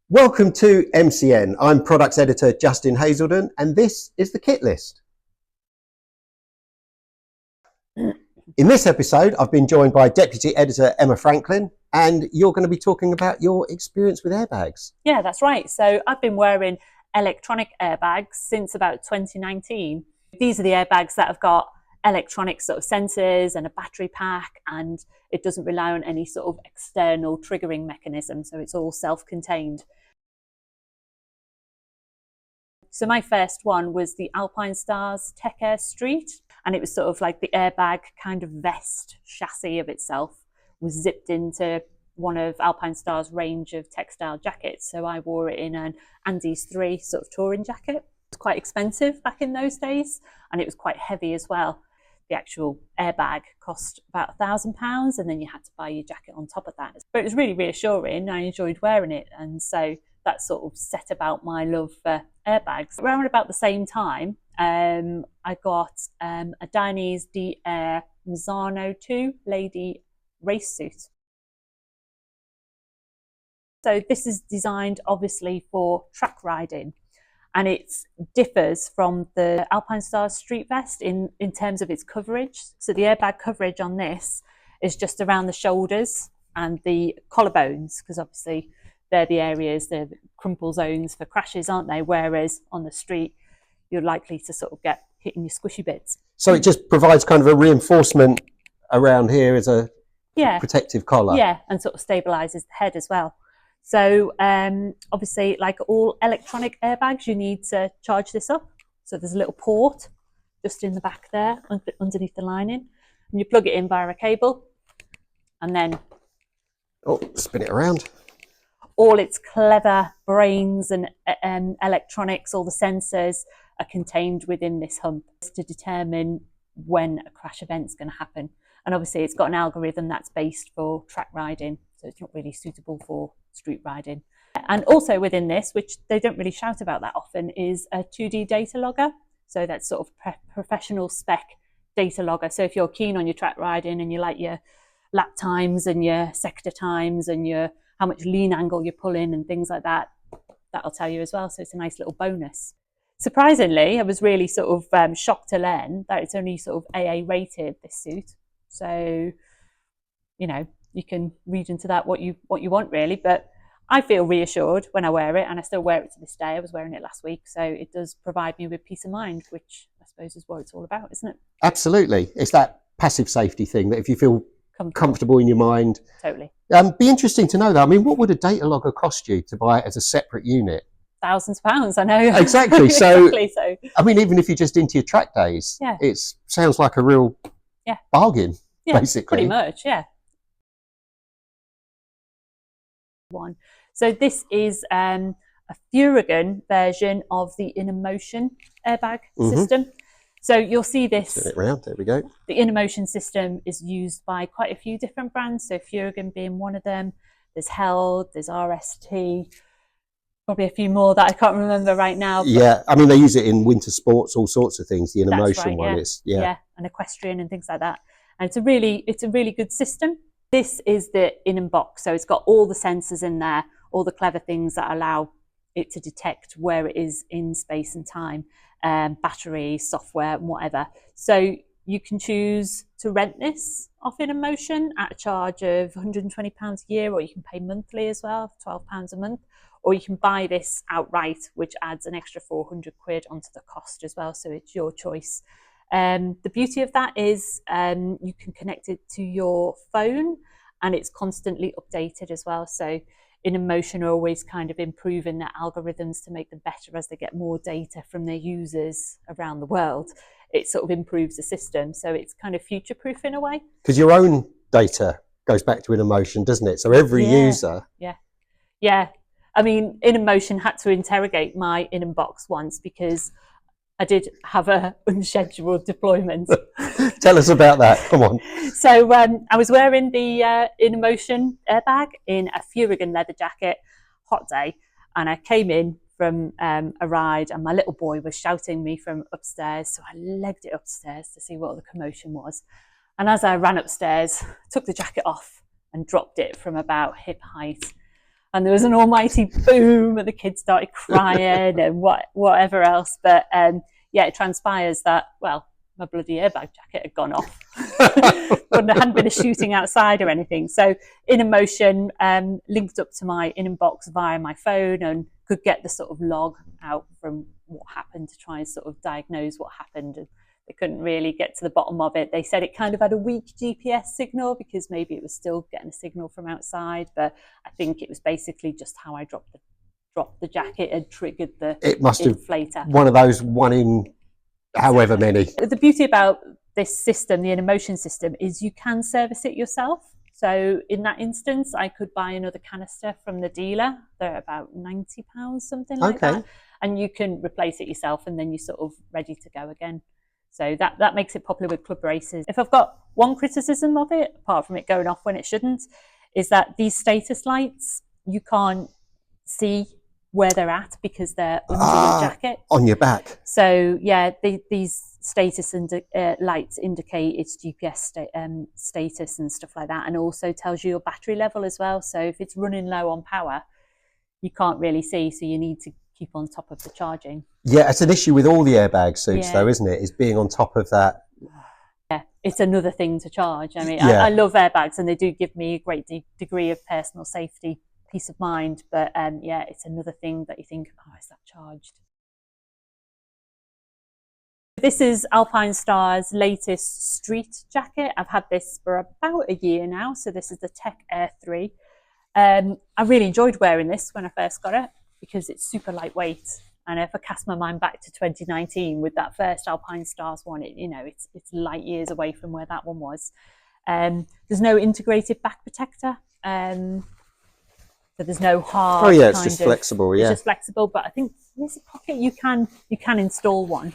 Welcome to MCN. I'm Products Editor Justin Hayzelden, and this is the kit list. In this episode, I've been joined by Deputy Editor Emma Franklin, and you're going to be talking about your experience with airbags. Yeah, that's right. So I've been wearing electronic airbags since about 2019. These are the airbags that have got electronic sort of sensors and a battery pack, and it doesn't rely on any sort of external triggering mechanism. So it's all self-contained. So my first one was the Alpinestars Tech-Air Street, and it was sort of like the airbag kind of vest chassis of itself was zipped into one of Alpinestars' range of textile jackets. So I wore it in an Andes 3 sort of touring jacket. It was quite expensive back in those days, and it was quite heavy as well. The actual airbag cost about £1,000, and then you had to buy your jacket on top of that. But it was really reassuring. I enjoyed wearing it, and so that sort of set about my love for airbags. Around about the same time, I got a Dainese D-Air Mazzano 2 lady race suit. So this is designed obviously for track riding, and it differs from the Alpinestars street vest in terms of its coverage. So the airbag coverage on this is just around the shoulders and the collarbones, because obviously they're the areas, they're the crumple zones for crashes, aren't they? Whereas on the street, you're likely to sort of get hit in your squishy bits. So it just provides kind of a reinforcement around here as a protective collar. Yeah, and sort of stabilises the head as well. So obviously, like all electronic airbags, you need to charge this up. So there's a little port just in the back there, underneath the lining, and you plug it in via a cable, and then spin it around. All its clever brains and electronics, all the sensors are contained within this hump to determine when a crash event's going to happen. And obviously it's got an algorithm that's based for track riding, so it's not really suitable for street riding. And also within this, which they don't really shout about that often, is a 2D data logger. So that's sort of professional spec data logger. So if you're keen on your track riding and you like your lap times and your sector times and your how much lean angle you're pulling and things like that, that'll tell you as well. So it's a nice little bonus. Surprisingly, I was really sort of shocked to learn that it's only sort of AA rated, this suit. So, you know, you can read into that what you want really, but I feel reassured when I wear it, and I still wear it to this day. I was wearing it last week, so it does provide me with peace of mind, which I suppose is what it's all about, isn't it? Absolutely. It's that passive safety thing that if you feel comfortable in your mind. Totally. Be interesting to know that. I mean, what would a data logger cost you to buy it as a separate unit? Thousands of pounds, I know. Exactly. So, exactly, so I mean, even if you're just into your track days, it sounds like a real bargain, basically. Pretty much, yeah. So this is a Furygan version of the InnerMotion airbag system. So you'll see this. Turn it round, there we go. The InnerMotion system is used by quite a few different brands. So Furygan being one of them. There's Held, there's RST, probably a few more that I can't remember right now. Yeah, I mean, they use it in winter sports, all sorts of things. The InnerMotion one is, and equestrian and things like that. And it's a really good system. This is the in-box. So it's got all the sensors in there, all the clever things that allow it to detect where it is in space and time. Battery, software, whatever. So you can choose to rent this off InnerMotion at a charge of £120 a year, or you can pay monthly as well, £12 a month, or you can buy this outright, which adds an extra 400 quid onto the cost as well. So it's your choice. The beauty of that is you can connect it to your phone, and it's constantly updated as well. So InnerMotion are always kind of improving their algorithms to make them better as they get more data from their users around the world. It sort of improves the system. So it's kind of future-proof in a way. Because your own data goes back to InnerMotion, doesn't it? So every user... Yeah. I mean, InnerMotion had to interrogate my InnerBox once because I did have a unscheduled deployment. Tell us about that. Come on. So I was wearing the InnerMotion airbag in a Furygan leather jacket, hot day, and I came in from a ride, and my little boy was shouting me from upstairs. So I legged it upstairs to see what the commotion was. And as I ran upstairs, took the jacket off and dropped it from about hip height. and there was an almighty boom, and the kids started crying and whatever else. But yeah, it transpires that, well, my bloody airbag jacket had gone off. But there hadn't been a shooting outside or anything. So InnoMotion linked up to my inbox via my phone and could get the sort of log out from what happened to try and sort of diagnose what happened. And they couldn't really get to the bottom of it. They said it kind of had a weak GPS signal because maybe it was still getting a signal from outside. But I think it was basically just how I dropped the jacket had triggered the It must inflator. have one of those one in however many. The beauty about this system, the InnoMotion system, is you can service it yourself. So in that instance, I could buy another canister from the dealer. They're about £90, something like that. And you can replace it yourself, and then you're sort of ready to go again. So that makes it popular with club races. If I've got one criticism of it, apart from it going off when it shouldn't, is that these status lights, you can't see where they're at because they're under your jacket. On your back. So yeah, these status lights indicate its GPS status and stuff like that, and also tells you your battery level as well. So if it's running low on power, you can't really see, so you need to keep on top of the charging. Yeah, it's an issue with all the airbag suits though, isn't it? Is being on top of that. Yeah, it's another thing to charge. I mean, I love airbags, and they do give me a great degree of personal safety, peace of mind, but yeah, it's another thing that you think, oh, is that charged? This is Alpinestars' latest street jacket. I've had this for about a year now, so this is the Tech-Air 3. I really enjoyed wearing this when I first got it because it's super lightweight. And if I cast my mind back to 2019 with that first Alpinestars one, it's light years away from where that one was. There's no integrated back protector. So there's no hard. Oh yeah, it's just flexible. Yeah, it's just flexible. But I think there's a pocket you can install one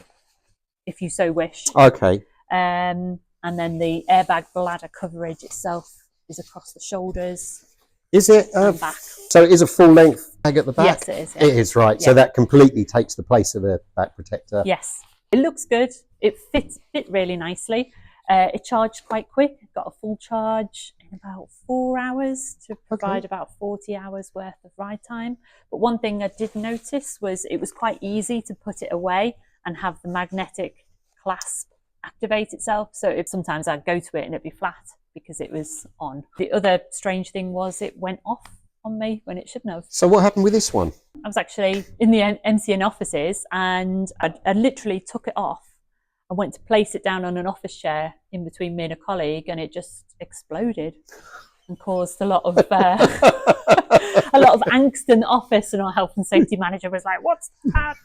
if you so wish. Okay. And then the airbag bladder coverage itself is across the shoulders. Is it? And back. So it is a full length bag at the back. Yes, it is. Yeah. It is, right. Yeah. So that completely takes the place of the back protector. Yes, it looks good. It fit really nicely. It charged quite quick. It got a full charge in about 4 hours to provide about 40 hours worth of ride time. But one thing I did notice was it was quite easy to put it away and have the magnetic clasp activate itself. So sometimes I'd go to it and it'd be flat because it was on. The other strange thing was it went off on me when it shouldn't have. So what happened with this one? I was actually in the MCN offices, and I literally took it off. I went to place it down on an office chair in between me and a colleague, and it just exploded and caused a lot of angst in the office. And our health and safety manager was like, "What's that?"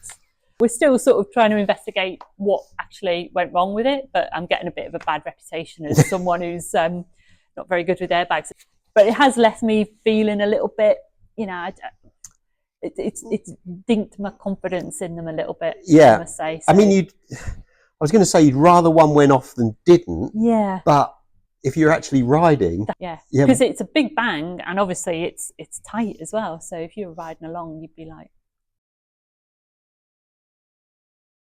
We're still sort of trying to investigate what actually went wrong with it, but I'm getting a bit of a bad reputation as someone who's not very good with airbags. But it has left me feeling a little bit, it's dinked my confidence in them a little bit. Yeah, I must say. So, I mean, I was going to say you'd rather one went off than didn't. Yeah. But if you're actually riding, because it's a big bang, and obviously it's tight as well. So if you were riding along, you'd be like.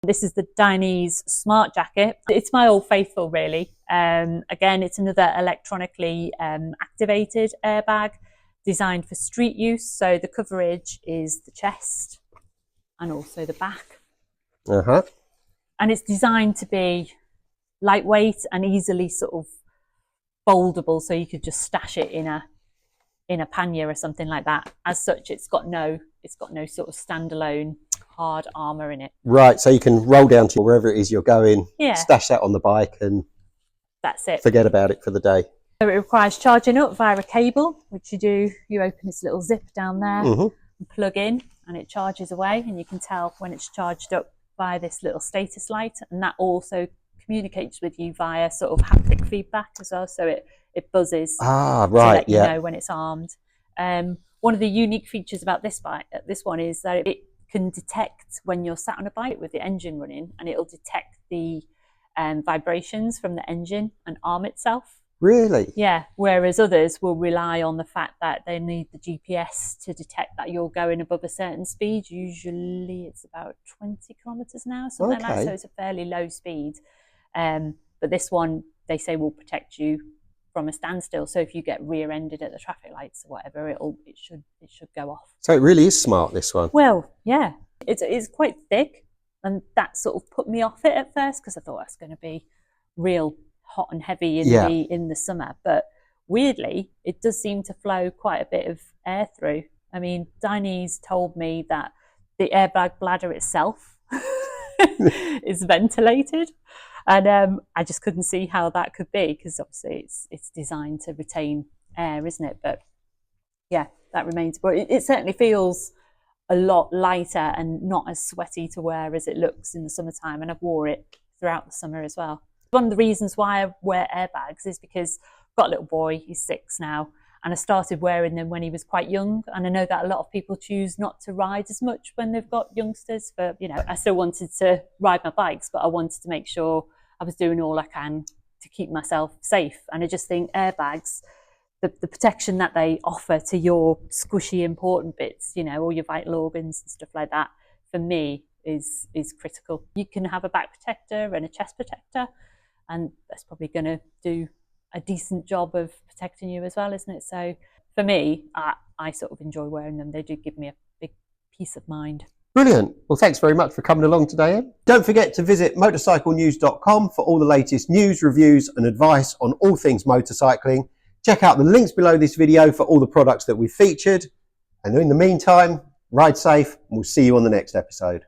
This is the Dainese Smart Jacket. It's my old faithful, really. Again, it's another electronically activated airbag designed for street use. So the coverage is the chest and also the back. And it's designed to be lightweight and easily sort of foldable, so you could just stash it in a pannier or something like that. As such, it's got no sort of standalone hard armour in it. Right, so you can roll down to wherever it is you're going, stash that on the bike, and that's it. Forget about it for the day. So it requires charging up via a cable, which you open this little zip down there and plug in, and it charges away, and you can tell when it's charged up by this little status light, and that also communicates with you via sort of haptic feedback as well, so it buzzes to let you know when it's armed. One of the unique features about this one is that it can detect when you're sat on a bike with the engine running, and it'll detect the vibrations from the engine and arm itself. Really? Yeah, whereas others will rely on the fact that they need the GPS to detect that you're going above a certain speed. Usually it's about 20 kilometres an hour, something like that, so it's a fairly low speed. But this one, they say, will protect you from a standstill. So if you get rear-ended at the traffic lights or whatever, it should go off. So it really is smart, this one. Well, yeah, it's quite thick, and that sort of put me off it at first because I thought that's going to be real hot and heavy in the summer. But weirdly, it does seem to flow quite a bit of air through. I mean, Dainese told me that the airbag bladder itself is ventilated. And I just couldn't see how that could be, because obviously it's designed to retain air, isn't it? But yeah, that remains. But it certainly feels a lot lighter and not as sweaty to wear as it looks in the summertime. And I've wore it throughout the summer as well. One of the reasons why I wear airbags is because I've got a little boy, he's 6 now, and I started wearing them when he was quite young. And I know that a lot of people choose not to ride as much when they've got youngsters. But, you know, I still wanted to ride my bikes, but I wanted to make sure I was doing all I can to keep myself safe. And I just think airbags, the protection that they offer to your squishy, important bits, you know, all your vital organs and stuff like that, for me, is critical. You can have a back protector and a chest protector, and that's probably going to do a decent job of protecting you as well, isn't it? So for me, I sort of enjoy wearing them. They do give me a big peace of mind. Brilliant. Well, thanks very much for coming along today, Em. Don't forget to visit motorcyclenews.com for all the latest news, reviews and advice on all things motorcycling. Check out the links below this video for all the products that we've featured. And in the meantime, ride safe, and we'll see you on the next episode.